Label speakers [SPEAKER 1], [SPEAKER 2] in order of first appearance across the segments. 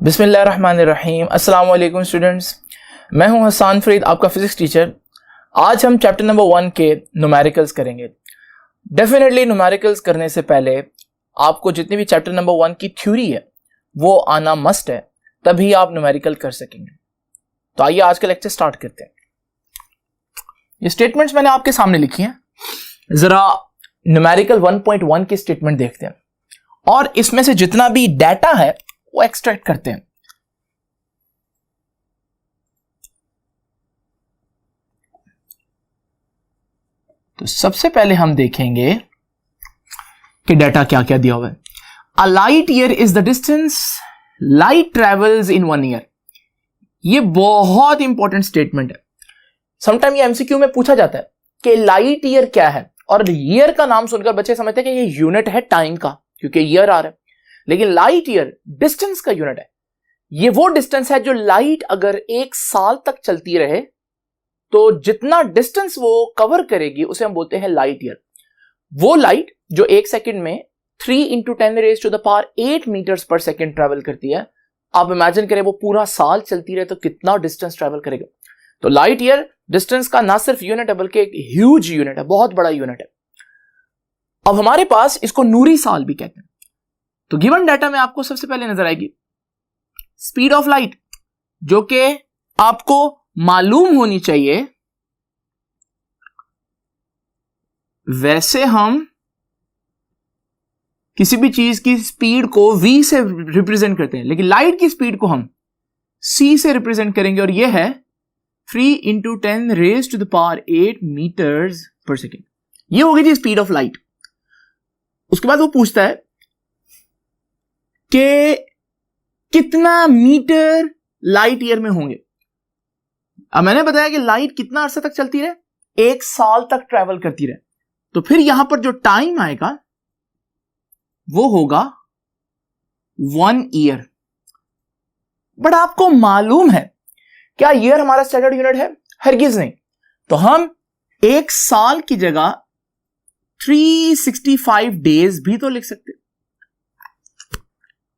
[SPEAKER 1] बिस्मिल्लाहिर्रहमानिर्रहीम। अस्सलाम वालेकुम स्टूडेंट्स, मैं हूं हसन फरीद, आपका फिजिक्स टीचर। आज हम चैप्टर नंबर 1 के न्यूमेरिकल्स करेंगे। डेफिनेटली न्यूमेरिकल्स करने से पहले आपको जितनी भी चैप्टर नंबर 1 की थ्योरी है वो आना मस्ट है, तभी आप न्यूमेरिकल कर सकेंगे। तो आइए आज का लेक्चर स्टार्ट करते हैं। ये स्टेटमेंट्स मैंने आपके सामने लिखी हैं, जरा न्यूमेरिकल 1.1 की स्टेटमेंट देखते हैं और इसमें से जितना भी डाटा है वो एक्सट्रैक्ट करते हैं। तो सबसे पहले हम देखेंगे कि डाटा क्या क्या दिया हुआ है। A light year is the distance light travels in 1 year. ये बहुत इंपॉर्टेंट स्टेटमेंट है। समटाइम ये एमसीक्यू में पूछा जाता है कि लाइट ईयर क्या है, और ईयर का नाम सुनकर बच्चे समझते हैं कि ये यूनिट है टाइम का, क्योंकि ईयर आ रहा है। लेकिन लाइट ईयर डिस्टेंस का यूनिट है। ये वो डिस्टेंस है जो लाइट अगर 1 साल तक चलती रहे तो जितना डिस्टेंस वो कवर करेगी उसे हम बोलते हैं लाइट ईयर। वो लाइट जो 1 सेकंड में 3 × 10⁸ मीटर्स पर सेकंड ट्रेवल करती है, आप इमेजिन करें वो पूरा साल चलती रहे तो कितना डिस्टेंस ट्रेवल करेगा। तो लाइट ईयर डिस्टेंस का ना सिर्फ यूनिट है बल्कि एक ह्यूज यूनिट है, बहुत बड़ा यूनिट है। अब हमारे पास इसको नूरी साल भी कहते हैं। तो गिवन डाटा में आपको सबसे पहले नजर आएगी स्पीड ऑफ लाइट, जो कि आपको मालूम होनी चाहिए। वैसे हम किसी भी चीज की स्पीड को v से रिप्रेजेंट करते हैं, लेकिन लाइट की स्पीड को हम c से रिप्रेजेंट करेंगे, और यह है 3 × 10⁸ मीटर्स पर सेकेंड। ये होगी जी स्पीड ऑफ लाइट। उसके बाद वो पूछता है कि कितना मीटर लाइट ईयर में होंगे। अब मैंने बताया कि लाइट कितना अरसा तक चलती रहे, 1 साल तक ट्रैवल करती रहे, तो फिर यहां पर जो टाइम आएगा वो होगा 1 ईयर। बट आपको मालूम है क्या ईयर हमारा स्टैंडर्ड यूनिट है? हरगिज नहीं। तो हम 1 साल की जगह 365 डेज भी तो लिख सकते।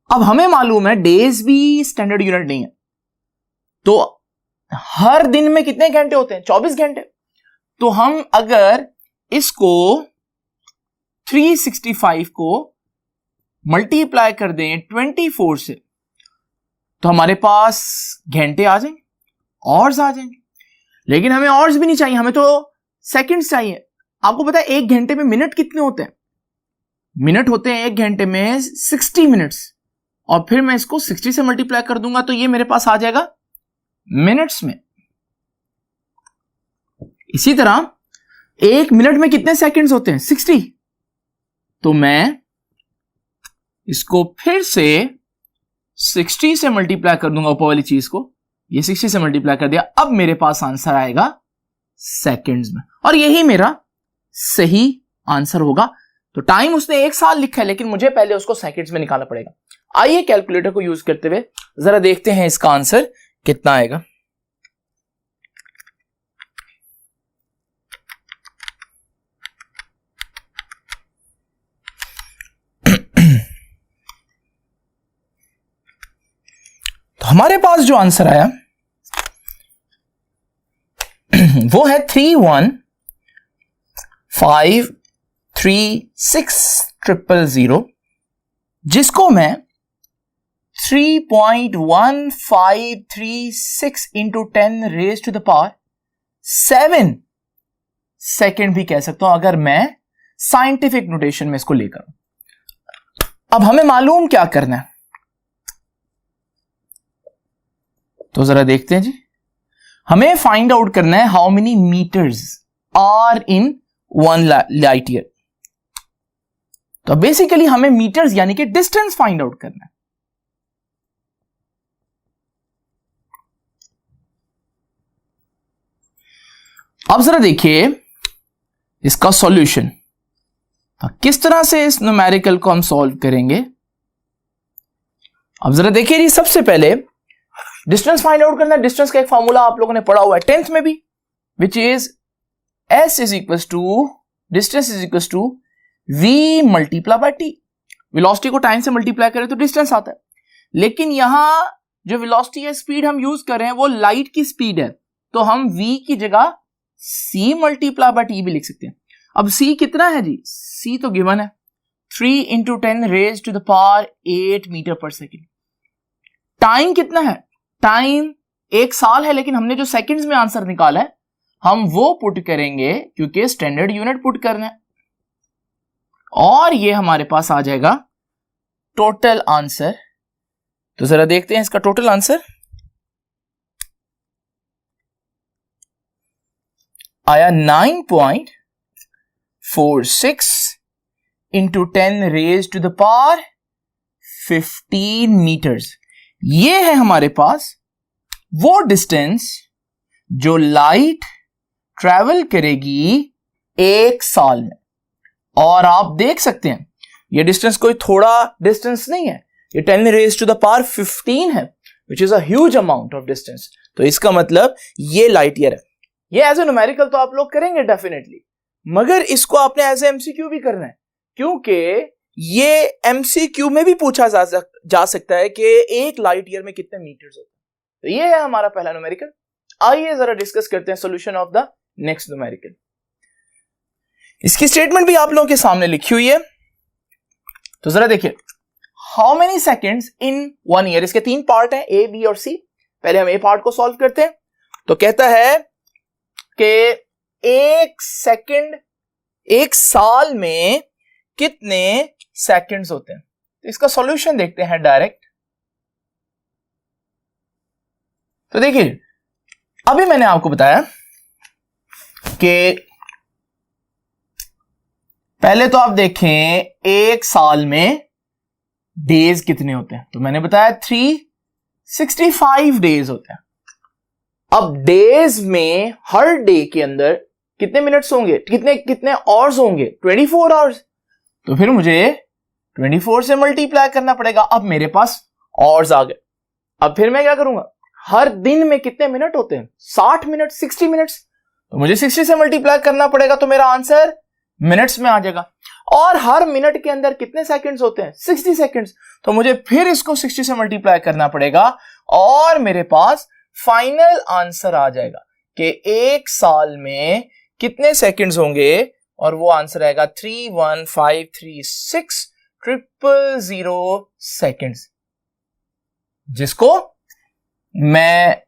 [SPEAKER 1] अब हमें मालूम है डेज भी स्टैंडर्ड यूनिट नहीं है, तो हर दिन में कितने घंटे होते हैं? 24 घंटे। तो हम अगर इसको 365 को मल्टीप्लाई कर दें 24 से, तो हमारे पास घंटे आ जाएंगे, आवर्स आ जाएंगे। लेकिन हमें आवर्स भी नहीं चाहिए, हमें तो सेकंड्स चाहिए। आपको पता है 1 घंटे में मिनट कितने होते हैं? मिनट होते हैं 1 घंटे में 60 मिनट्स, और फिर मैं इसको 60 से मल्टीप्लाई कर दूंगा तो ये मेरे पास आ जाएगा मिनट्स में। इसी तरह 1 मिनट में कितने सेकंड्स होते हैं? 60। तो मैं इसको फिर से 60 से मल्टीप्लाई कर दूंगा, ऊपर वाली चीज को, ये 60 से मल्टीप्लाई कर दिया। अब मेरे पास आंसर आएगा सेकंड्स में, और यही मेरा सही आंसर होगा। तो टाइम उसने 1 साल लिखा है, लेकिन मुझे पहले उसको सेकंड्स में निकालना पड़ेगा। आइए कैलकुलेटर को यूज करते हुए जरा देखते हैं इसका आंसर कितना आएगा। तो हमारे पास जो आंसर आया वो है 3153600, जिसको मैं 3.1536 × 10⁻7 सेकेंड भी कह सकता हूं, अगर मैं साइंटिफिक नोटेशन में इसको लेकर। अब हमें मालूम क्या करना है, तो जरा देखते हैं जी। हमें फाइंड आउट करना है how many meters are in 1 light year. तो बेसिकली हमें मीटर्स यानी कि डिस्टेंस फाइंड आउट करना है। अब जरा देखिए इसका सॉल्यूशन, किस तरह से इस न्यूमेरिकल को हम सॉल्व करेंगे। अब जरा देखिए जी, सबसे पहले डिस्टेंस फाइंड आउट करना है। डिस्टेंस का एक फॉर्मूला आप लोगों ने पढ़ा हुआ है 10th में भी, which is S is equal to distance is equal to v multiply by t। Velocity को टाइम से मल्टीप्लाई करें तो डिस्टेंस आता है, लेकिन यहां जो वेलोसिटी या स्पीड हम यूज कर रहे हैं वो लाइट की स्पीड है, तो हम v की जगह c मल्टीप्लाई बाय t भी लिख सकते हैं। अब c कितना है जी, c तो गिवन है 3 into 10 raised to the power 8 metre पर सेकेंड। टाइम कितना है, टाइम 1 साल है, लेकिन हमने जो सेकंड्स में आंसर निकाला है हम वो पुट करेंगे क्योंकि स्टैंडर्ड यूनिट पुट करना है, और ये हमारे पास आ जाएगा टोटल आंसर। तो जरा देखते हैं इसका टोटल आंसर। आया 9.46 into 10 raised to the power 15 meters. ये है हमारे पास वो डिस्टेंस जो लाइट ट्रैवल करेगी 1 साल में। और आप देख सकते हैं ये डिस्टेंस कोई थोड़ा डिस्टेंस नहीं है, ये 10 raised to the power 15 है, which is a huge amount of distance. तो इसका मतलब ये लाइट ईयर है। ये एज ए न्यूमेरिकल तो आप लोग करेंगे डेफिनेटली, मगर इसको आपने एज ए एमसीक्यू भी करना है, क्योंकि ये एमसीक्यू में भी पूछा जा सकता है कि एक लाइट ईयर में कितने मीटर्स होते हैं। तो ये है हमारा पहला न्यूमेरिकल। आइए जरा डिस्कस करते हैं solution of the next numerical. इसकी स्टेटमेंट भी आप लोगों के सामने लिखी हुई है, तो जरा देखिए, how many seconds in 1 year. इसके 3 पार्ट हैं, ए, बी और सी। पहले हम ए पार्ट को सॉल्व करते हैं। तो कहता है कि 1 सेकेंड 1 साल में कितने सेकंड्स होते हैं। तो इसका सॉल्यूशन देखते हैं डायरेक्ट। तो देखिए, अभी मैंने आपको बताया कि पहले तो आप देखें 1 साल में डेज कितने होते हैं, तो मैंने बताया 365 डेज होते हैं। अब डेज में हर डे के अंदर कितने मिनट्स होंगे, कितने आवर्स होंगे, 24 आवर्स। तो फिर मुझे 24 से मल्टीप्लाई करना पड़ेगा। अब मेरे पास आवर्स आ गए। अब फिर मैं क्या करूंगा, हर दिन में कितने मिनट होते हैं, 60 मिनट, 60 मिनट्स। तो मुझे 60 से मल्टीप्लाई करना पड़ेगा, तो मेरा आंसर मिनट्स में आ जाएगा। और हर मिनट के अंदर कितने सेकंड्स होते हैं, 60 सेकंड्स। तो मुझे फिर इसको 60 से मल्टीप्लाई करना पड़ेगा, और मेरे पास फाइनल आंसर आ जाएगा कि 1 साल में कितने सेकंड्स होंगे, और वो आंसर आएगा 31536,000 सेकंड्स, जिसको मैं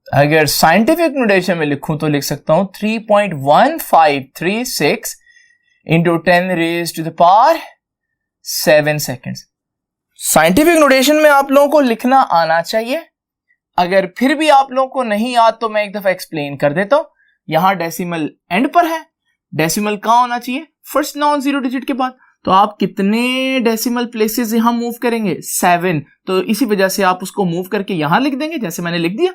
[SPEAKER 1] अगर साइंटिफिक नोटेशन में लिखूं तो लिख सकता हूं 3.1536 into 10 raised to the power 7 seconds. Scientific notation में आप लोगों को लिखना आना चाहिए। अगर फिर भी आप लोगों को नहीं याद तो मैं एक दफा एक्सप्लेन कर देता हूं। यहां डेसिमल एंड पर है, डेसिमल कहां होना चाहिए, फर्स्ट नॉन जीरो डिजिट के बाद। तो आप कितने डेसिमल प्लेसेस यहां मूव करेंगे, 7। तो इसी वजह से आप उसको मूव करके यहां लिख देंगे जैसे मैंने लिख दिया।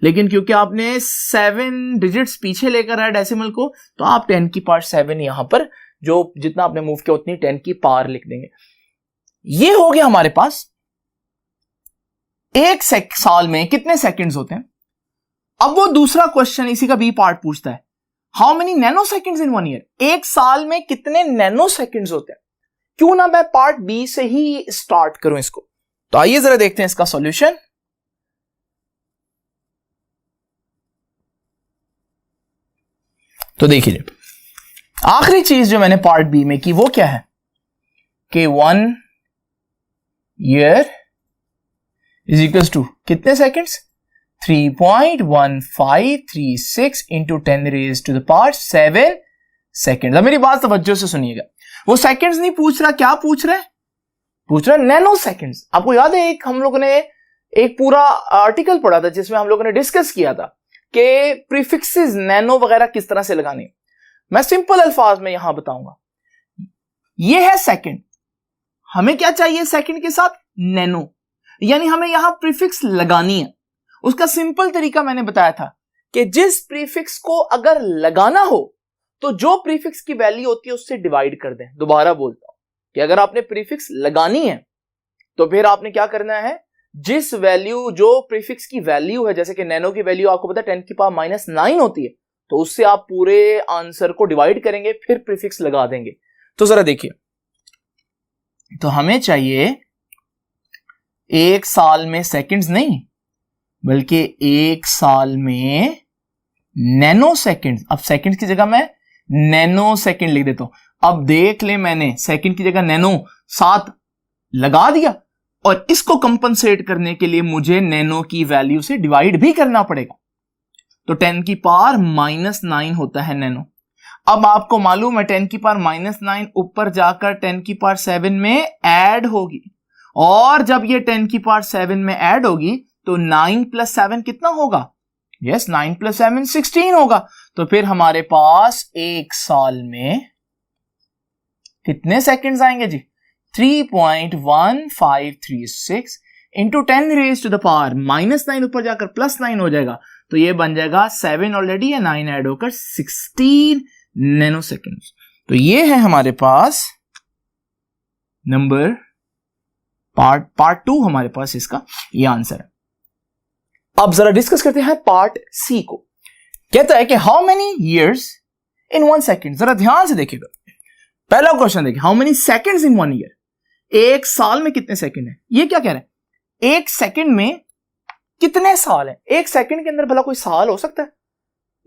[SPEAKER 1] लेकिन क्योंकि आपने 7 डिजिट्स पीछे लेकर आया डेसिमल को, तो आप 10 की पावर 7 यहां पर जो जितना आपने मूव किया उतनी 10 की पावर लिख देंगे। ये हो गया हमारे पास 1 साल में कितने सेकंड्स होते हैं। अब वो दूसरा क्वेश्चन इसी का बी पार्ट पूछता है, how many nano seconds in 1 year. 1 साल में कितने नैनो सेकंड्स होते हैं। क्यों ना मैं पार्ट बी से ही स्टार्ट करूं इसको। तो आइए जरा देखते हैं इसका सॉल्यूशन। तो देखिए, आखिरी चीज जो मैंने पार्ट बी में की वो क्या है कि 1 ईयर इज इक्वल्स टू कितने seconds, 3.1536 into 10 raised to the power 7 second. अब मेरी बात तवज्जो से सुनिएगा, वो सेकंड्स नहीं पूछ रहा, क्या पूछ रहा है, पूछ रहा है नैनो सेकंड्स। आपको याद है एक हम लोगों ने एक पूरा आर्टिकल पढ़ा था जिसमें हम लोगों ने डिस्कस किया था कि प्रीफिक्सेस नैनो वगैरह किस तरह से लगाने। मैं सिंपल अल्फाज में यहां बताऊंगा। ये है सेकंड, हमें क्या चाहिए सेकंड के साथ, नैनो, यानी हमें यहां प्रीफिक्स लगानी है। उसका सिंपल तरीका मैंने बताया था कि जिस प्रीफिक्स को अगर लगाना हो तो जो प्रीफिक्स की वैल्यू होती है उससे डिवाइड कर दें। दोबारा बोलता हूं कि अगर आपने प्रीफिक्स लगानी है तो फिर आपने क्या करना है, जिस वैल्यू जो प्रीफिक्स की वैल्यू है, जैसे कि नैनो की वैल्यू आपको पता है 10 की पावर -9 होती है, तो उससे आप पूरे आंसर को डिवाइड करेंगे फिर प्रीफिक्स लगा देंगे। तो जरा देखिए, तो हमें चाहिए एक साल में सेकंड्स नहीं, बल्कि एक साल में नैनो सेकंड्स। अब सेकंड्स की जगह मैं नैनो सेकंड लिख देता हूं। अब देख ले, मैंने सेकंड की जगह नैनो 7 लगा दिया, और इसको कंपनसेट करने के लिए मुझे नैनो की वैल्यू से डिवाइड भी करना पड़ेगा। तो 10 की पावर -9 होता है नैनो। अब आपको मालूम है 10 की पावर -9 ऊपर जाकर 10 की पावर 7 में ऐड होगी, और जब ये 10 की पावर 7 में ऐड होगी तो 9 + 7 कितना होगा? यस, 9 + 7 16 होगा। तो फिर हमारे पास एक साल में कितने सेकंड्स आएंगे जी? 3.1536 इंटू 10⁻⁻, -9 ऊपर जाकर +9 हो जाएगा, तो ये बन जाएगा 7 ऑलरेडी है, 9 ऐड होकर 16 नैनो सेकेंड्स। तो ये है हमारे पास नंबर पार्ट 2 हमारे पास इसका ये आंसर है। अब जरा डिस्कस करते हैं पार्ट सी को। कहता है कि how many years in 1 second. जरा ध्यान से देखिएगा, पहला क्वेश्चन देखिए, how many seconds in 1 year. एक साल में कितने सेकंड है? ये क्या कह रहा है? एक सेकंड में कितने साल है? एक सेकंड के अंदर भला कोई साल हो सकता है?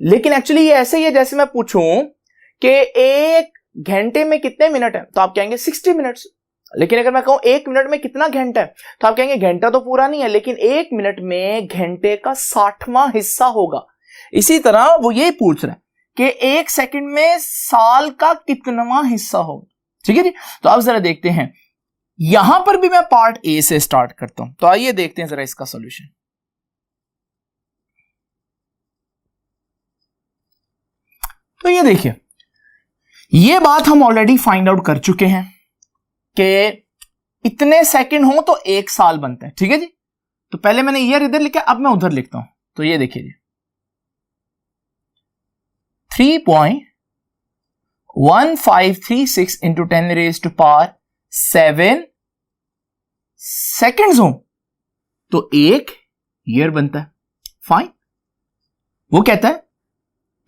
[SPEAKER 1] लेकिन एक्चुअली ये ऐसे ही है जैसे मैं पूछूं कि एक घंटे में कितने मिनट है, तो आप कहेंगे 60 मिनट्स। लेकिन अगर मैं कहूं एक मिनट में कितना घंटा है, तो आप कहेंगे घंटा तो पूरा नहीं है, लेकिन एक मिनट में घंटे का 60वां हिस्सा होगा। इसी तरह वो ये पूछ रहा है कि एक सेकंड में साल का कितनावां हिस्सा होगा। ठीक है जी। तो अब जरा देखते हैं, यहां पर भी मैं पार्ट ए से स्टार्ट करता हूं। तो आइए देखते हैं जरा इसका सॉल्यूशन। तो ये देखिए, ये बात हम ऑलरेडी फाइंड आउट कर चुके हैं कि इतने सेकंड हो तो एक साल बनता है। ठीक है जी। तो पहले मैंने ईयर इधर लिखा, अब मैं उधर लिखता हूं। तो ये देखिए जी, 3.1536 इंटू 10⁻⁷ सेकेंड्स हो तो एक ईयर बनता है। फाइन। वो कहता है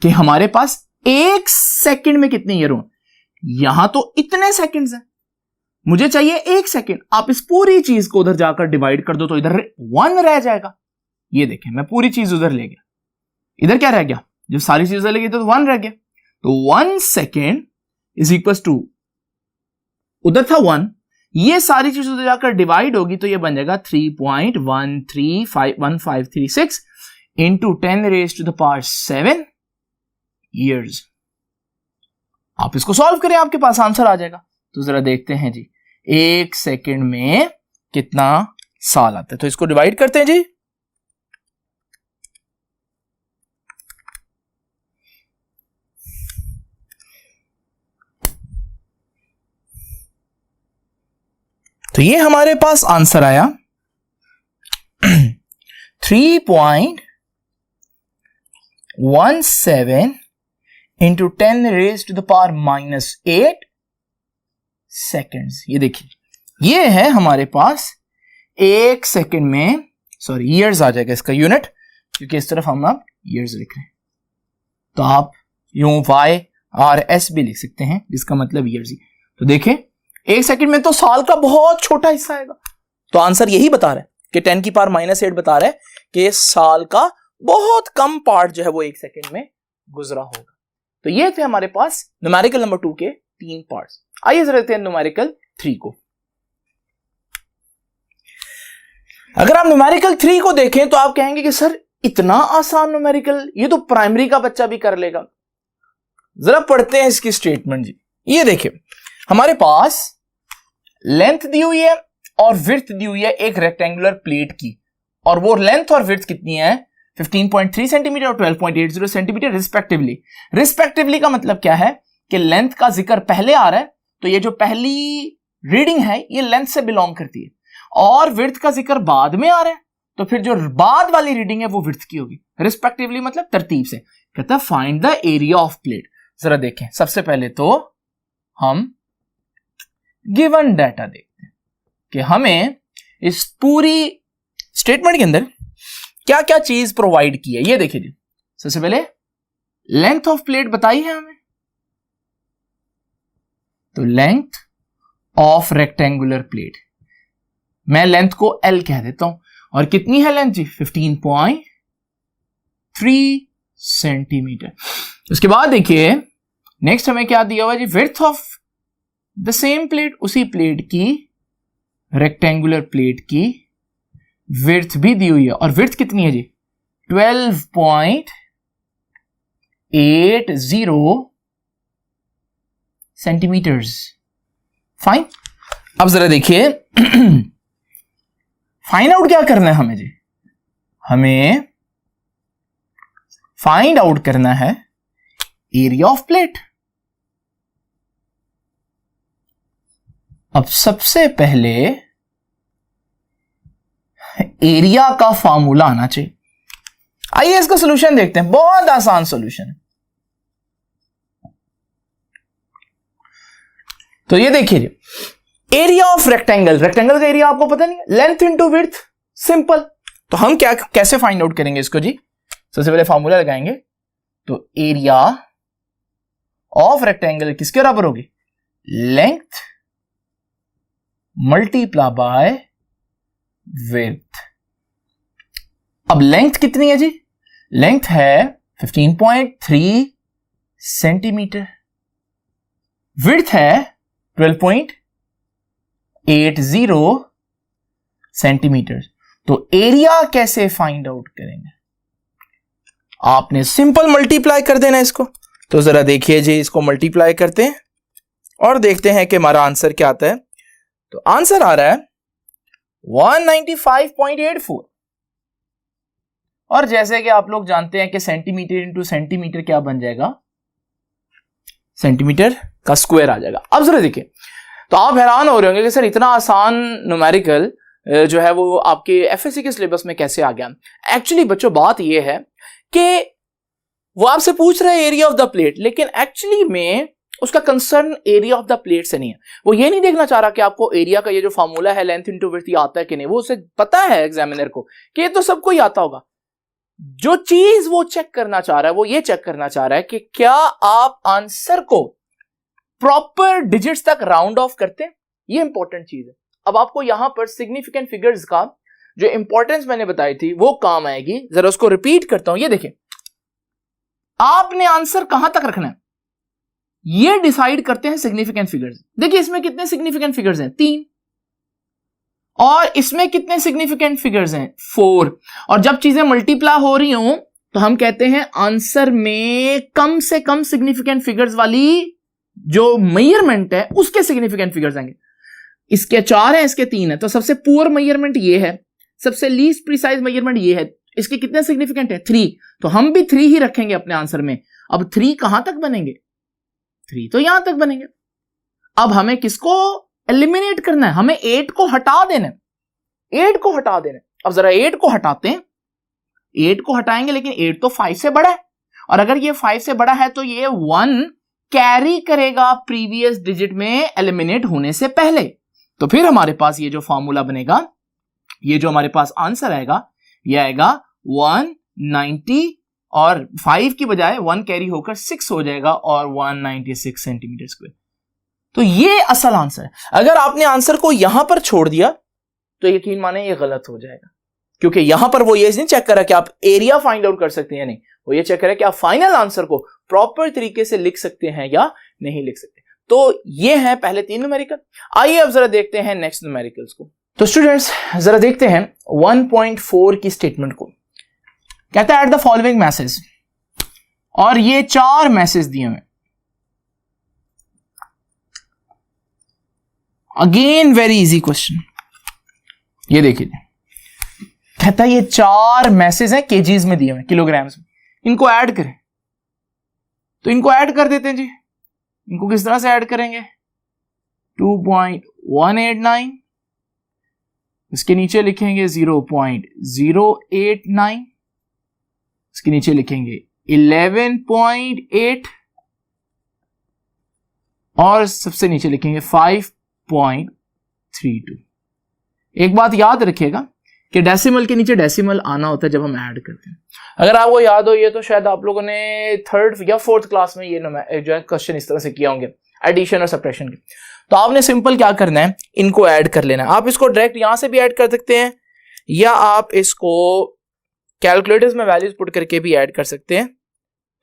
[SPEAKER 1] कि हमारे पास एक सेकंड में कितने ईयर हो। यहां तो इतने सेकंड्स हैं, मुझे चाहिए एक सेकंड। आप इस पूरी चीज को उधर जाकर डिवाइड कर दो तो इधर 1 रह जाएगा। ये देखें, मैं पूरी चीज उधर ले गया, इधर क्या रह गया? जब सारी चीजें लगी तो 1 रह गया। तो 1 सेकेंड इज इक्वल टू, उधर था 1, ये सारी चीज उधर जाकर डिवाइड होगी तो ये बन जाएगा 3.1536 इंटू 10⁻⁷ ईयर्स। आप इसको सॉल्व करें, आपके पास आंसर आ जाएगा। तो जरा देखते हैं जी, एक सेकेंड में कितना साल आता है। तो इसको डिवाइड करते हैं जी। तो ये हमारे पास आंसर आया 3.17 इंटू 10⁻⁻8 सेकेंड्स। ये देखिए, ये है हमारे पास एक सेकेंड में, सॉरी ईयर्स आ जाएगा इसका यूनिट, क्योंकि इस तरफ हम अब ईयर्स लिख रहे हैं। तो आप यूं YRS भी लिख सकते हैं, जिसका मतलब ईयर्स ही। तो देखें, एक सेकंड में तो साल का बहुत छोटा हिस्सा आएगा। तो आंसर यही बता रहा है कि 10⁻⁻8 बता रहा है कि साल का बहुत कम पार्ट जो है वो एक सेकंड में गुजरा होगा। तो ये थे हमारे पास न्यूमेरिकल नंबर 2 के 3 पार्ट्स। आइए जरा देखते हैं न्यूमेरिकल 3 को। अगर आप न्यूमेरिकल 3 को देखें तो आप कहेंगे कि सर इतना आसान न्यूमेरिकल, ये तो प्राइमरी का बच्चा भी कर लेगा। जरा पढ़ते हैं इसकी स्टेटमेंट जी। ये देखिए, हमारे पास लेंथ दी हुई है और विड्थ दी हुई है एक रेक्टेंगुलर प्लेट की, और वो लेंथ और विड्थ कितनी है? 15.3 सेंटीमीटर और 12.80 सेंटीमीटर रिस्पेक्टिवली। रिस्पेक्टिवली का मतलब क्या है कि लेंथ का जिक्र पहले आ रहा है, तो ये जो पहली रीडिंग है ये लेंथ से बिलोंग करती है, और विड्थ का जिक्र बाद में आ रहा है, तो फिर जो बाद वाली रीडिंग है वो विड्थ की होगी। रिस्पेक्टिवली मतलब तरतीब से। कहता है find the area of plate. जरा देखें, सबसे पहले तो हम गिवन डाटा देखते हैं कि हमें इस पूरी स्टेटमेंट के अंदर क्या क्या चीज प्रोवाइड की है। ये देखिए जी, सबसे पहले लेंथ ऑफ प्लेट बताई है हमें। तो लेंथ ऑफ रेक्टेंगुलर प्लेट, मैं लेंथ को L कह देता हूं, और कितनी है लेंथ जी? 15.3 सेंटीमीटर। उसके बाद देखिए नेक्स्ट हमें क्या दिया हुआ जी? Width of the same plate, उसी प्लेट की, रेक्टेंगुलर प्लेट की विड्थ भी दी हुई है, और विड्थ कितनी है जी? 12.80 सेंटीमीटर्स। फाइन। अब जरा देखिए फाइंड आउट क्या करना है हमें जी? हमें फाइंड आउट करना है एरिया ऑफ प्लेट। अब सबसे पहले एरिया का फॉर्मूला आना चाहिए। आइए इसका सॉल्यूशन देखते हैं, बहुत आसान सॉल्यूशन है। तो ये देखिए जी, एरिया ऑफ रेक्टेंगल, रेक्टेंगल का एरिया आपको पता नहीं है, लेंथ इंटू विड्थ, सिंपल। तो हम क्या कैसे फाइंड आउट करेंगे इसको जी? सबसे पहले फॉर्मूला लगाएंगे, तो एरिया ऑफ रेक्टेंगल किसके बराबर होगी? Length multiply by width. अब लेंथ कितनी है जी? लेंथ है 15.3 सेंटीमीटर, विड्थ है 12.80 सेंटीमीटर। तो एरिया कैसे फाइंड आउट करेंगे? आपने सिंपल मल्टीप्लाई कर देना इसको। तो जरा देखिए जी, इसको मल्टीप्लाई करते हैं और देखते हैं कि हमारा आंसर क्या आता है। तो आंसर आ रहा है 195.84, और जैसे कि आप लोग जानते हैं कि सेंटीमीटर इंटू सेंटीमीटर क्या बन जाएगा? सेंटीमीटर का स्क्वायर आ जाएगा। अब जरा देखिए, तो आप हैरान हो रहे होंगे कि सर इतना आसान न्यूमेरिकल जो है वो आपके एफएससी के सिलेबस में कैसे आ गया? एक्चुअली बच्चों बात ये है कि वो आपसे पूछ रहा है एरिया ऑफ द प्लेट, लेकिन एक्चुअली में उसका concern area of the plate से नहीं है। वो ये नहीं देखना चाह रहा कि आपको एरिया का ये जो फॉर्मूला है लेंथ इंटू विड्थ आता है कि नहीं। वो उसे पता है एग्जामिनर को कि ये तो सबको ही आता होगा। जो चीज वो चेक करना चाह रहा है वो ये चेक करना चाह रहा है कि क्या आप आंसर को प्रॉपर डिजिट्स तक राउंड ऑफ करते हैं। ये इंपॉर्टेंट चीज है। अब आपको यहां पर सिग्निफिकेंट फिगर्स का जो इंपॉर्टेंस मैंने बताई थी वो काम आएगी। जरा उसको रिपीट करता हूं। ये देखिए, आपने आंसर कहां तक रखना है ये डिसाइड करते हैं सिग्निफिकेंट फिगर्स। देखिए इसमें कितने सिग्निफिकेंट फिगर्स हैं? 3। और इसमें कितने सिग्निफिकेंट फिगर्स हैं? 4। और जब चीजें मल्टीप्लाई हो रही हों तो हम कहते हैं आंसर में कम से कम सिग्निफिकेंट फिगर्स वाली जो मेजरमेंट है उसके सिग्निफिकेंट फिगर्स आएंगे। इसके 4 हैं, इसके 3 है, तो सबसे पुअर मेजरमेंट ये है, सबसे लीस्ट प्रिसाइज मेजरमेंट ये है। इसके कितने सिग्निफिकेंट है? 3। तो हम भी 3 ही रखेंगे अपने आंसर में। अब 3 कहां तक बनेंगे? 3 तो यहां तक बनेंगे। अब हमें किसको एलिमिनेट करना है? हमें 8 को हटा देना है। 8 को हटा देना है। अब जरा 8 को हटाते हैं। 8 को हटाएंगे, लेकिन 8 तो 5 से बड़ा है, और अगर ये 5 से बड़ा है तो ये 1 कैरी करेगा प्रीवियस डिजिट में एलिमिनेट होने से पहले। तो फिर हमारे पास ये जो फॉर्मूला बनेगा, ये जो हमारे पास आंसर आएगा, ये आएगा 190, और 5 की बजाय 1 कैरी होकर 6 हो जाएगा, और 196 सेंटीमीटर स्क्वायर। तो ये असल आंसर है। अगर आपने आंसर को यहां पर छोड़ दिया तो यकीन माने ये गलत हो जाएगा, क्योंकि यहां पर वो ये नहीं चेक कर रहा कि आप एरिया फाइंड आउट कर सकते हैं या नहीं, वो ये चेक कर रहा है कि आप फाइनल आंसर को प्रॉपर तरीके से लिख सकते हैं या नहीं लिख सकते। तो ये है पहले 3 न्यूमेरिकल। आइए अब जरा देखते हैं नेक्स्ट न्यूमेरिकल्स को। तो स्टूडेंट्स जरा देखते हैं 1.4 की स्टेटमेंट को। कहता है एट द फॉलोइंग मैसेज, और ये 4 मैसेज दिए हुए। Again very easy question. ये देखिए, कहता है ये 4 मैसेज हैं केजीज में दिए हुए, किलोग्राम्स में। इनको ऐड करें, तो इनको ऐड कर देते हैं जी। इनको किस तरह से ऐड करेंगे? 2.189, इसके नीचे लिखेंगे 0.089, इसके नीचे लिखेंगे 11.8, और सबसे नीचे लिखेंगे 5.32। एक बात याद रखिएगा कि डेसिमल के नीचे डेसिमल आना होता है जब हम ऐड करते हैं। अगर आपको याद हो, ये तो शायद आप लोगों ने 3rd या 4th क्लास में ये जो है क्वेश्चन इस तरह से किया होंगे, एडिशन और सब्ट्रैक्शन के। तो आपने सिंपल क्या करना है, इनको ऐड कर लेना है। आप इसको डायरेक्ट यहां से भी ऐड कर सकते हैं या आप इसको कैलकुलेटर्स में वैल्यूज पुट करके भी ऐड कर सकते हैं।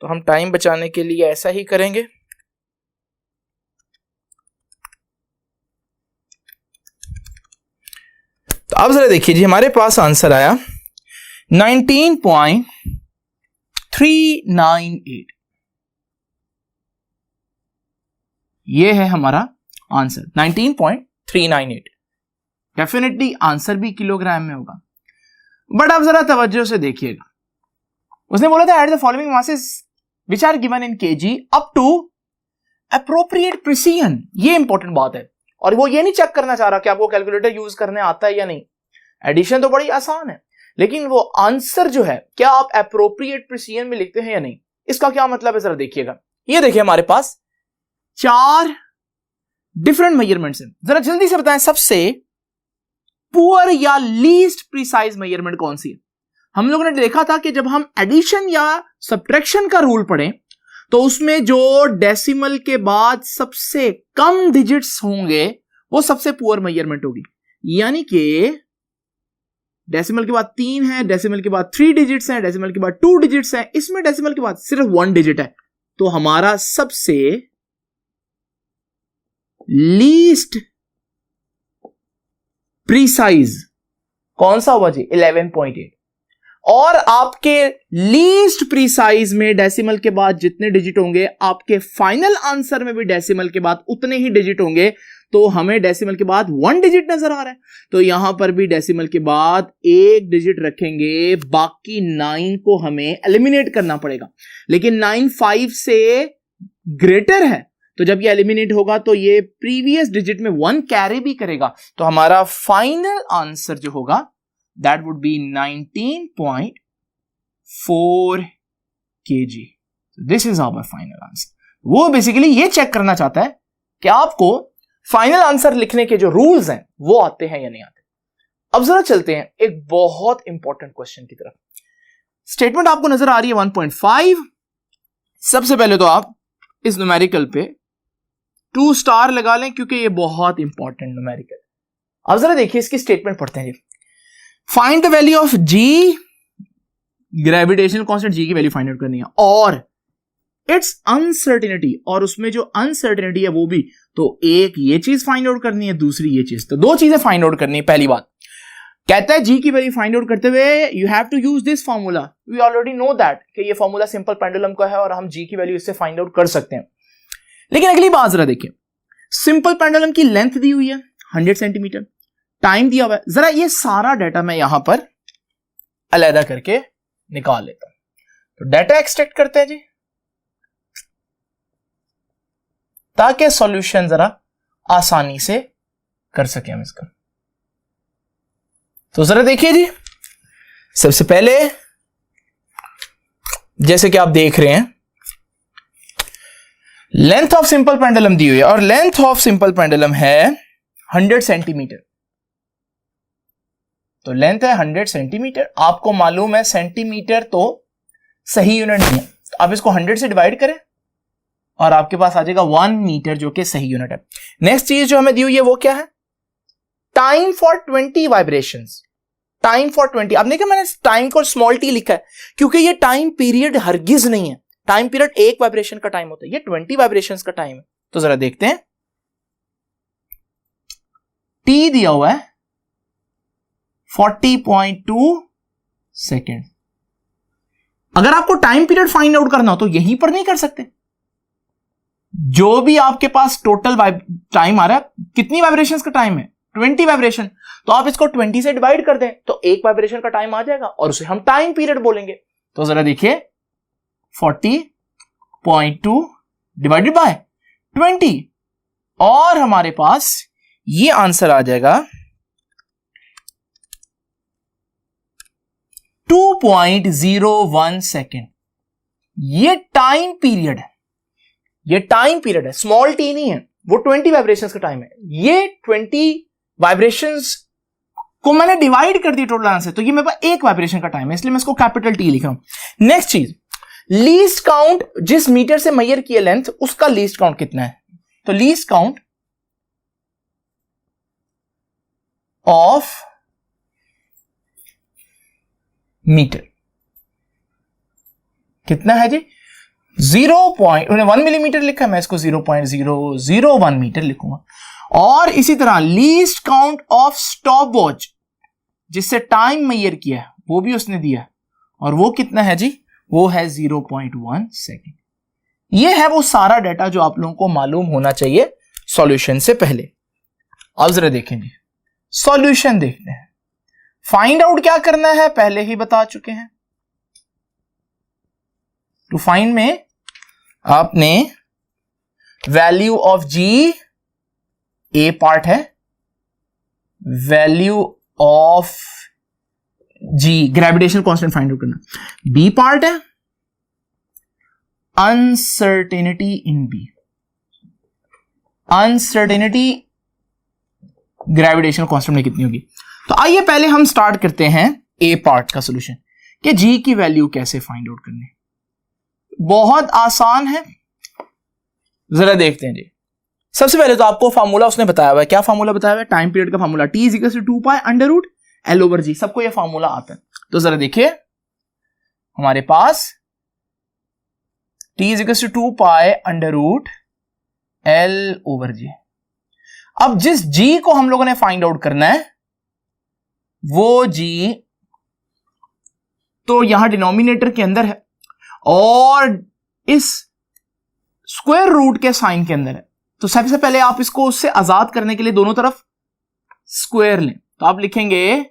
[SPEAKER 1] तो हम टाइम बचाने के लिए ऐसा ही करेंगे। तो अब जरा देखिए जी, हमारे पास आंसर आया 19.398। ये है हमारा आंसर 19.398। डेफिनेटली आंसर भी किलोग्राम में होगा, बट आप जरा तवज्जो से देखिएगा। उसने बोला था at the following masses which are given in kg up to appropriate precision. ये इंपॉर्टेंट बात है, और वो ये नहीं चेक करना चाह रहा कि आपको कैलकुलेटर यूज करने आता है या नहीं। एडिशन तो बड़ी आसान है, लेकिन वो आंसर जो है क्या आप एप्रोप्रिएट प्रिसीजन में लिखते हैं या नहीं, इसका क्या मतलब है जरा देखिएगा। ये देखिए हमारे पास 4 डिफरेंट मेजरमेंट्स हैं। जरा जल्दी से बताएं सबसे पुअर या लीस्ट प्रिसाइज मेजरमेंट कौन सी है। हम लोगों ने देखा था कि जब हम एडिशन या सब्ट्रैक्शन का रूल पढ़ें तो उसमें जो डेसिमल के बाद सबसे कम डिजिट्स होंगे वो सबसे पुअर मेजरमेंट होगी। यानी कि डेसिमल के बाद 3 है, डेसिमल के बाद 3 डिजिट्स हैं, डेसिमल के बाद 2 डिजिट्स हैं, इसमें डेसिमल के बाद सिर्फ 1 डिजिट है। तो हमारा सबसे लीस्ट प्रीसाइज कौन सा होगा जी, 11.8। और आपके लीस्ट प्रीसाइज में डेसिमल के बाद जितने डिजिट होंगे आपके फाइनल आंसर में भी डेसिमल के बाद उतने ही डिजिट होंगे। तो हमें डेसिमल के बाद 1 डिजिट नजर आ रहा है, तो यहां पर भी डेसिमल के बाद 1 डिजिट रखेंगे, बाकी 9 को हमें एलिमिनेट करना पड़ेगा। लेकिन 9 5 से ग्रेटर है, तो जब ये एलिमिनेट होगा तो ये प्रीवियस डिजिट में 1 कैरी भी करेगा। तो हमारा फाइनल आंसर जो होगा that would be 19.4 kg। This is our final answer. वो बेसिकली ये चेक करना चाहता है कि आपको फाइनल आंसर लिखने के जो रूल्स हैं वो आते हैं या नहीं आते। अब जरा चलते हैं एक बहुत इंपॉर्टेंट क्वेश्चन की तरफ। स्टेटमेंट आपको नजर आ रही है 1.5। सबसे पहले तो आप इस न्यूमेरिकल पे 2 स्टार लगा लें क्योंकि ये बहुत इंपॉर्टेंट न्यूमेरिकल। अब जरा देखिए इसकी स्टेटमेंट पढ़ते हैं जी। Find the value of G, gravitational constant G की वैल्यू फाइंड आउट करनी है, और इट्स अनसर्टेनिटी, और उसमें जो अनसर्टेनिटी है वो भी। तो एक ये चीज फाइंड आउट करनी है, दूसरी ये चीज। तो 2 चीजें फाइंड आउट करनी है। पहली बात कहता है जी की वैल्यू फाइंड आउट करते हुए you have to use this formula. We already know that कि ये फॉर्मूला सिंपल पेंडुलम का है और हम जी की वैल्यू इससे फाइंड आउट कर सकते हैं। लेकिन अगली बात जरा देखिए, सिंपल पेंडुलम की लेंथ दी हुई है 100 सेंटीमीटर, टाइम दिया हुआ है। जरा ये सारा डाटा मैं यहां पर अलग करके निकाल लेता हूं। तो डाटा एक्सट्रैक्ट करते हैं जी, ताकि सॉल्यूशन जरा आसानी से कर सके हम इसका। तो जरा देखिए जी, सबसे पहले जैसे कि आप देख रहे हैं लेंथ ऑफ सिंपल पेंडुलम दी हुई है, और लेंथ ऑफ सिंपल पेंडुलम है 100 सेंटीमीटर। तो लेंथ है 100 सेंटीमीटर। आपको मालूम है सेंटीमीटर तो सही यूनिट नहीं है, तो आप इसको 100 से डिवाइड करें और आपके पास आ जाएगा 1 मीटर जो कि सही यूनिट है। नेक्स्ट चीज जो हमें दी हुई है वो क्या है, time for 20 vibrations. Time for 20, आपने क्या मैंने टाइम को स्मॉल टी लिखा है क्योंकि ये टाइम पीरियड हरगिज नहीं है। टाइम पीरियड 1 वाइब्रेशन का टाइम होता है, ये 20 वाइब्रेशंस का टाइम है। तो जरा देखते हैं, टी दिया हुआ है 40.2 सेकेंड। अगर आपको टाइम पीरियड फाइंड आउट करना हो तो यहीं पर नहीं कर सकते। जो भी आपके पास टोटल टाइम आ रहा है, कितनी वाइब्रेशंस का टाइम है 20 वाइब्रेशन, तो आप इसको 20 से डिवाइड कर दें तो 1 वाइब्रेशन का टाइम आ जाएगा और उसे हम टाइम पीरियड बोलेंगे। तो जरा देखिए 40.2 डिवाइडेड बाय 20 और हमारे पास ये आंसर आ जाएगा 2.01 सेकेंड। ये टाइम पीरियड है, ये टाइम पीरियड है, स्मॉल टी नहीं है, वो 20 वाइब्रेशंस का टाइम है। ये 20 वाइब्रेशंस को मैंने डिवाइड कर दी टोटल आंसर, तो ये मेरे पास 1 वाइब्रेशन का टाइम है, इसलिए मैं इसको कैपिटल टी लिख रहा हूं। नेक्स्ट चीज, लीस्ट काउंट, जिस मीटर से मेजर किया लेंथ उसका लीस्ट काउंट कितना है। तो लीस्ट काउंट ऑफ मीटर। कितना है जी? 1 मिलीमीटर लिखा है, मैं इसको 0.001 मीटर लिखूंगा। और इसी तरह least count of stop watch, जिससे टाइम मेजर किया है, वो भी उसने दिया है, और वो कितना है जी? वो है 0.1 सेकेंड। ये है वो सारा डाटा जो आप लोगों को मालूम होना चाहिए सॉल्यूशन से पहले। अब जरा देखेंगे सॉल्यूशन, देखते हैं। फाइंड आउट क्या करना है पहले ही बता चुके हैं। टू फाइंड में आपने value of G, A part है, value of G gravitational constant find out करना, बी पार्ट है uncertainty in B, uncertainty gravitational constant में कितनी होगी। तो आइए पहले हम स्टार्ट करते हैं ए पार्ट का सॉल्यूशन कि जी की वैल्यू कैसे फाइंड आउट करनी। बहुत आसान है, जरा देखते हैं जी। सबसे पहले तो आपको फार्मूला उसने बताया हुआ है। क्या फार्मूला बताया हुआ है? टाइम पीरियड का formula, T is equal to 2π under root L over G. सबको ये फार्मूला आता है। तो जरा देखिए, हमारे पास T is equal to 2π under root L over G. अब जिस जी को हम लोगों ने फाइंड आउट करना है वो जी तो यहां डिनोमिनेटर के अंदर है और इस स्क्वायर रूट के साइन के अंदर है। तो सबसे पहले आप इसको उससे आजाद करने के लिए दोनों तरफ स्क्वायर लें। तो आप लिखेंगे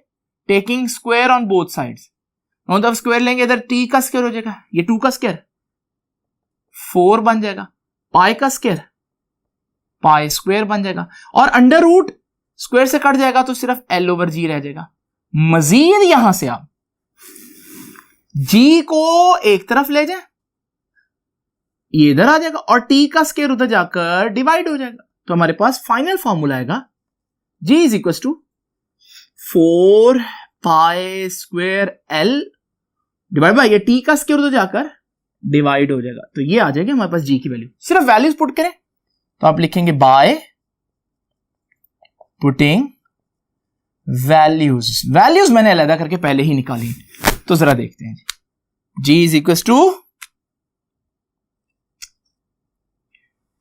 [SPEAKER 1] taking square on both sides. दोनों तरफ स्क्वायर लेंगे, इधर टी का स्क्वायर हो जाएगा, ये 2 का स्क्वायर 4 बन जाएगा, पाई का स्क्वायर पाई स्क्वायर बन जाएगा, और अंडर रूट स्क्वायर से कट जाएगा तो सिर्फ L ओवर जी रह जाएगा। मजीद यहां से आप जी को एक तरफ ले जाए, ये इधर आ जाएगा, और टी का स्क्वायर उधर जाकर डिवाइड हो जाएगा। तो हमारे पास फाइनल फॉर्मूला आएगा G is equal to 4 pi square L divide by ये टी का स्क्वायर उधर जाकर डिवाइड हो जाएगा। तो ये आ जाएगी हमारे पास जी की वैल्यू। सिर्फ वैल्यूज पुट करें तो आप लिखेंगे बाय पुटिंग वैल्यूज। वैल्यूज मैंने अलग करके पहले ही निकाली। तो जरा देखते हैं जी इज इक्वल टू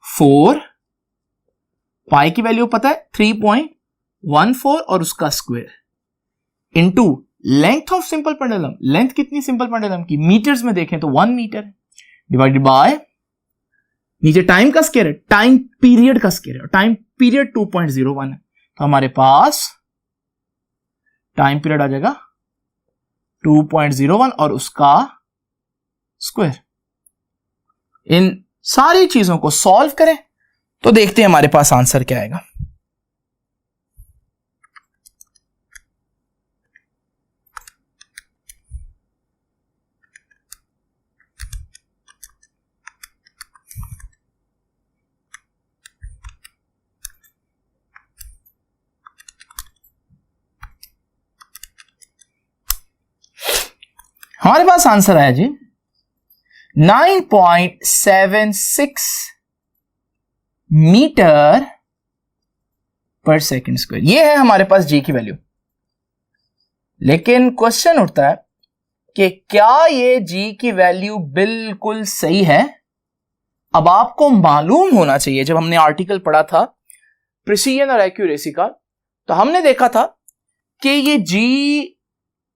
[SPEAKER 1] 4 पाई की वैल्यू पता है 3.14 और उसका square into length of simple pendulum. Length कितनी सिंपल पेंडुलम की? मीटर्स में देखें तो 1 मीटर डिवाइडेड बाय नीचे टाइम का स्क्वायर है, टाइम पीरियड का स्क्वायर है, टाइम पीरियड 2.01 है। तो हमारे पास टाइम पीरियड आ जाएगा 2.01 और उसका स्क्वायर। इन सारी चीजों को सॉल्व करें तो देखते हैं हमारे पास आंसर क्या आएगा। हमारे पास आंसर आया जी 9.76 मीटर पर सेकेंड स्क्वायर। ये है हमारे पास जी की वैल्यू। लेकिन क्वेश्चन उठता है कि क्या ये जी की वैल्यू बिल्कुल सही है? अब आपको मालूम होना चाहिए, जब हमने आर्टिकल पढ़ा था प्रिसीजन और एक्यूरेसी का, तो हमने देखा था कि ये जी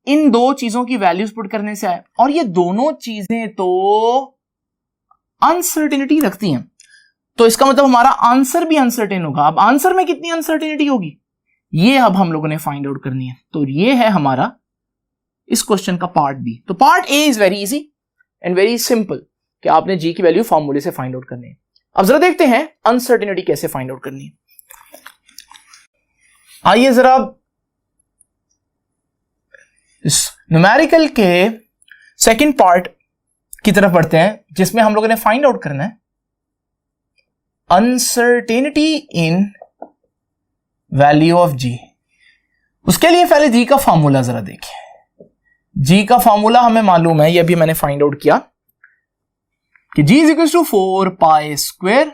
[SPEAKER 1] इन दो चीजों की वैल्यूज पुट करने से आए, और ये दोनों चीजें तो अनसर्टेनिटी रखती हैं। तो इसका मतलब हमारा आंसर भी अनसर्टेन होगा। अब आंसर में कितनी अनसर्टेनिटी होगी ये अब हम लोगों ने फाइंड आउट करनी है। तो ये है हमारा इस क्वेश्चन का पार्ट बी। तो part A is very easy and very simple कि आपने जी की वैल्यू फॉर्मूले से फाइंड आउट करनी है। अब जरा देखते हैं अनसर्टेनिटी कैसे फाइंड आउट करनी है। आइए जरा इस न्यूमेरिकल के सेकंड पार्ट की तरफ बढ़ते हैं, जिसमें हम लोगों ने फाइंड आउट करना है अनसर्टेनिटी इन वैल्यू ऑफ जी। उसके लिए पहले जी का फॉर्मूला जरा देखें। जी का फॉर्मूला हमें मालूम है, ये अभी मैंने फाइंड आउट किया कि G is equal to 4 pi square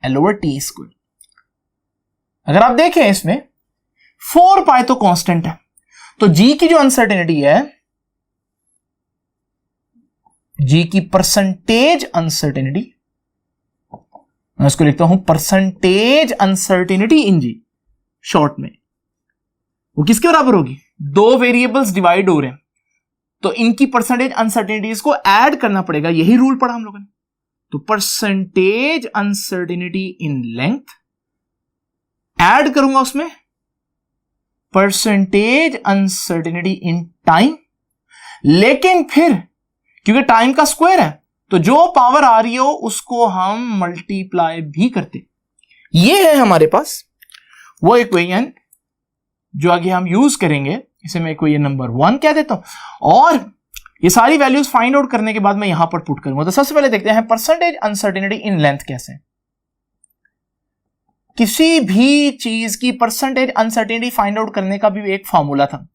[SPEAKER 1] L over T square. अगर आप देखें इसमें 4 पाई तो कांस्टेंट है, तो जी की जो अनसर्टेनिटी है, जी की परसेंटेज अनसर्टेनिटी, मैं उसको लिखता हूं percentage uncertainty in g short में, वो किसके बराबर होगी? दो वेरिएबल्स डिवाइड हो रहे हैं तो इनकी परसेंटेज अनसर्टेनिटीज को ऐड करना पड़ेगा, यही रूल पढ़ा हम लोगों ने। तो percentage uncertainty in length add करूंगा उसमें परसेंटेज अनसर्टेनिटी इन टाइम, लेकिन फिर क्योंकि टाइम का स्क्वायर है तो जो पावर आ रही हो उसको हम मल्टीप्लाई भी करते। ये है हमारे पास वो इक्वेशन जो आगे हम यूज करेंगे, इसे मैं इक्वेशन नंबर 1 कह देता हूं, और ये सारी वैल्यूज फाइंड आउट करने के बाद मैं यहां पर पुट करूंगा। तो सबसे पहले देखते हैं परसेंटेज अनसर्टेनिटी इन लेंथ कैसे। किसी भी चीज की परसेंटेज अनसर्टेनिटी फाइंड आउट करने का भी एक फॉर्मूला था,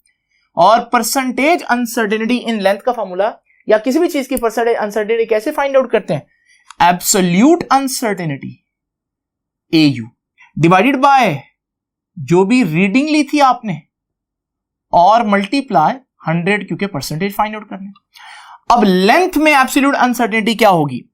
[SPEAKER 1] और परसेंटेज अनसर्टेनिटी इन लेंथ का फॉर्मूला या किसी भी चीज की परसेंटेज अनसर्टेनिटी कैसे फाइंड आउट करते हैं? Absolute uncertainty AU divided by जो भी रीडिंग ली थी आपने और मल्टीप्लाई 100, क्योंकि परसेंटेज फाइंड आउट करने। अब लेंथ में एब्सोल्यूट अनसर्टेनिटी क्या होगी?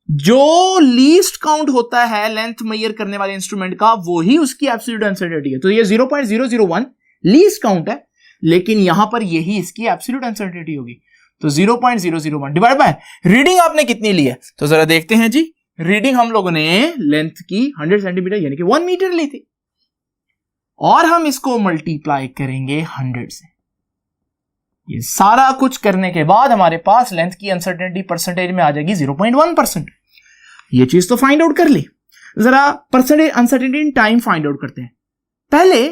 [SPEAKER 1] जो लीस्ट काउंट होता है लेंथ मेजर करने वाले इंस्ट्रूमेंट का, वो ही उसकी एब्सोल्यूट अनसर्टेनिटी है। तो ये 0.001 लीस्ट काउंट है, लेकिन यहां पर यही इसकी एब्सोल्यूट अनसर्टेनिटी होगी। तो 0.001 डिवाइड बाय रीडिंग आपने कितनी ली है, तो जरा देखते हैं जी। रीडिंग हम लोगों ने लेंथ की 100 सेंटीमीटर यानी कि 1 मीटर ली थी, और हम इसको मल्टीप्लाई करेंगे 100 से। ये सारा कुछ करने के बाद हमारे पास लेंथ की अनसर्टेनिटी परसेंटेज में आ जाएगी 0.1%। ये चीज तो फाइंड आउट कर ली, जरा percentage uncertainty in time find out करते हैं। पहले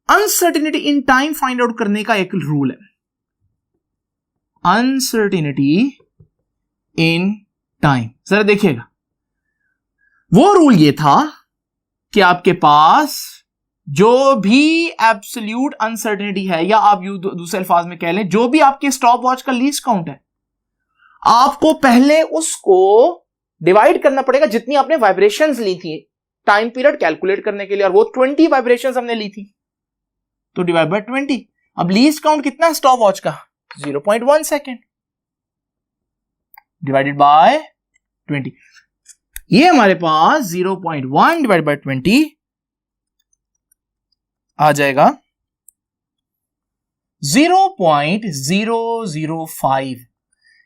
[SPEAKER 1] uncertainty in time find out करने का एक रूल है, अनसर्टेनिटी इन टाइम। जरा देखिएगा, वो रूल ये था कि आपके पास जो भी एब्सोल्यूट अनसर्टेनिटी है, या आप दूसरे अल्फाज में कह लें जो भी आपके स्टॉप वॉच का लीस्ट काउंट है, आपको पहले उसको डिवाइड करना पड़ेगा जितनी आपने वाइब्रेशंस ली थी टाइम पीरियड कैलकुलेट करने के लिए, और वो 20 वाइब्रेशंस हमने ली थी, तो डिवाइड बाय 20। अब लीस्ट काउंट कितना है स्टॉप वॉच का? 0.1 सेकेंड डिवाइडेड बाय 20। ये हमारे पास 0.1 डिवाइड बाय 20 आ जाएगा 0.005।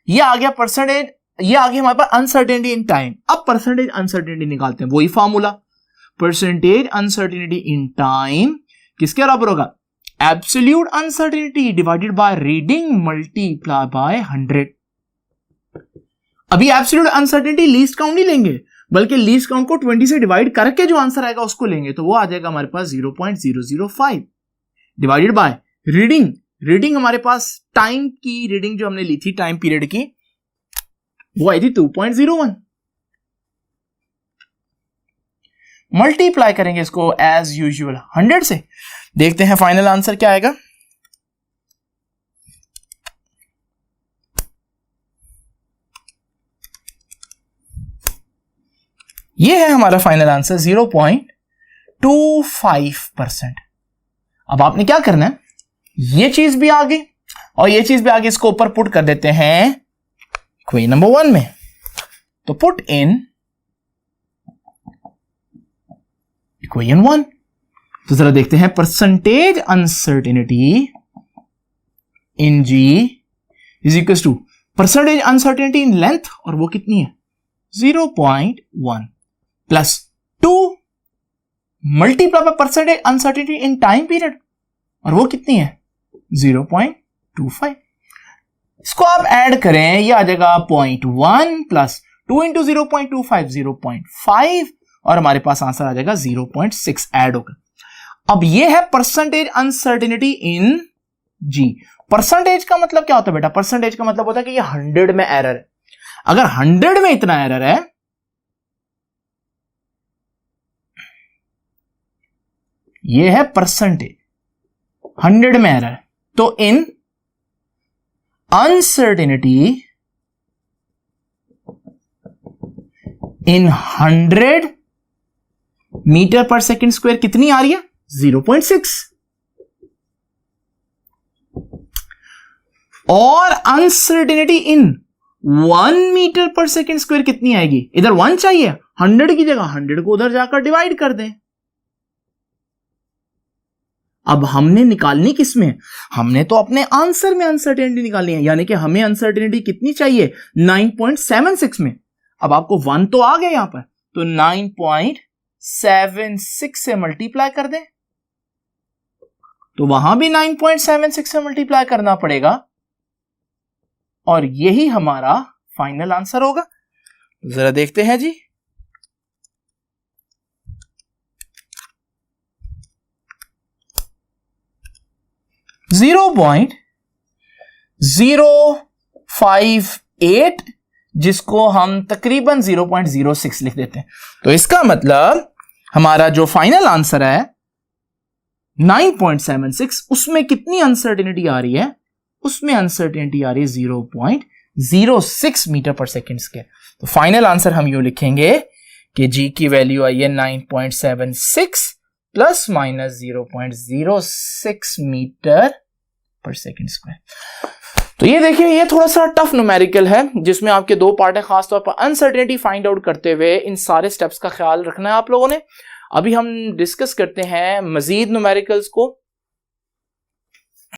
[SPEAKER 1] ये आ गया परसेंटेज, ये आ गया हमारे पास अनसर्टेनिटी इन टाइम। अब परसेंटेज अनसर्टेनिटी निकालते हैं, वही formula, percentage uncertainty in time किसके बराबर होगा? Absolute uncertainty divided by reading multiply by 100। अभी एब्सोल्यूट अनसर्टेनिटी लीस्ट काउंट नहीं लेंगे, बल्कि लीस्ट काउंट को 20 से डिवाइड करके जो आंसर आएगा उसको लेंगे, तो वो आ जाएगा हमारे पास 0.005 डिवाइडेड बाय रीडिंग। रीडिंग हमारे पास टाइम की रीडिंग जो हमने ली थी टाइम पीरियड की, वो आई थी 2.01। मल्टीप्लाई करेंगे इसको एज यूजुअल 100 से, देखते हैं फाइनल आंसर क्या आएगा। ये है हमारा फाइनल आंसर 0.25%। अब आपने क्या करना है, ये चीज भी आ गई और ये चीज भी आ गई, इसको ऊपर पुट कर देते हैं इक्वेशन नंबर 1 में। तो पुट इन इक्वेशन 1। तो जरा देखते हैं percentage uncertainty in g is equal to percentage uncertainty in length, और वो कितनी है 0.1 plus 2 multiply by percentage uncertainty in time period, और वो कितनी है 0.25। इसको आप ऐड करें, ये आ जाएगा 0.1 प्लस 2 इंटू 0.25 0.5, और हमारे पास आंसर आ जाएगा 0.6 ऐड होकर। अब ये है percentage uncertainty in g. Percentage का मतलब क्या होता है बेटा? परसेंटेज का मतलब होता है कि ये 100 में एरर है। अगर 100 में इतना एरर है, ये है परसेंटेज, 100 में एरर है, तो इन अनसर्टेनिटी इन 100 मीटर पर सेकेंड स्क्वायर कितनी आ रही है 0.6। और अनसर्टेनिटी इन 1 मीटर पर सेकेंड स्क्वायर कितनी आएगी? इधर 1 चाहिए, 100 की जगह 100 को उधर जाकर डिवाइड कर दें। अब हमने निकालनी किसमें? हमने तो अपने आंसर में अनसर्टेनिटी निकालनी है, यानी कि हमें अनसर्टेनिटी कितनी चाहिए? 9.76 में। अब आपको 1 तो आ गया यहां पर, तो 9.76 से मल्टीप्लाई कर दें, तो वहां भी 9.76 से मल्टीप्लाई करना पड़ेगा, और यही हमारा फाइनल आंसर होगा। जरा देखते हैं जी। .058 जिसको हम तकरीबन 0.06 लिख देते हैं, तो इसका मतलब हमारा जो फाइनल आंसर है 9.76, उसमें कितनी अनसर्टेनिटी आ रही है? उसमें अनसर्टेनिटी आ रही है 0.06 मीटर पर सेकेंड स्क्वायर। तो फाइनल आंसर हम यूं लिखेंगे कि जी की वैल्यू आई है 9.76 प्लस माइनस 0.06 मीटर पर सेकेंड स्क्वायर। तो ये देखिए, ये थोड़ा सा टफ न्यूमेरिकल है जिसमें आपके 2 पार्ट है। खासतौर पर अनसर्टेनिटी फाइंड आउट करते हुए इन सारे स्टेप्स का ख्याल रखना है आप लोगों ने। अभी हम डिस्कस करते हैं मजीद न्यूमेरिकल्स को।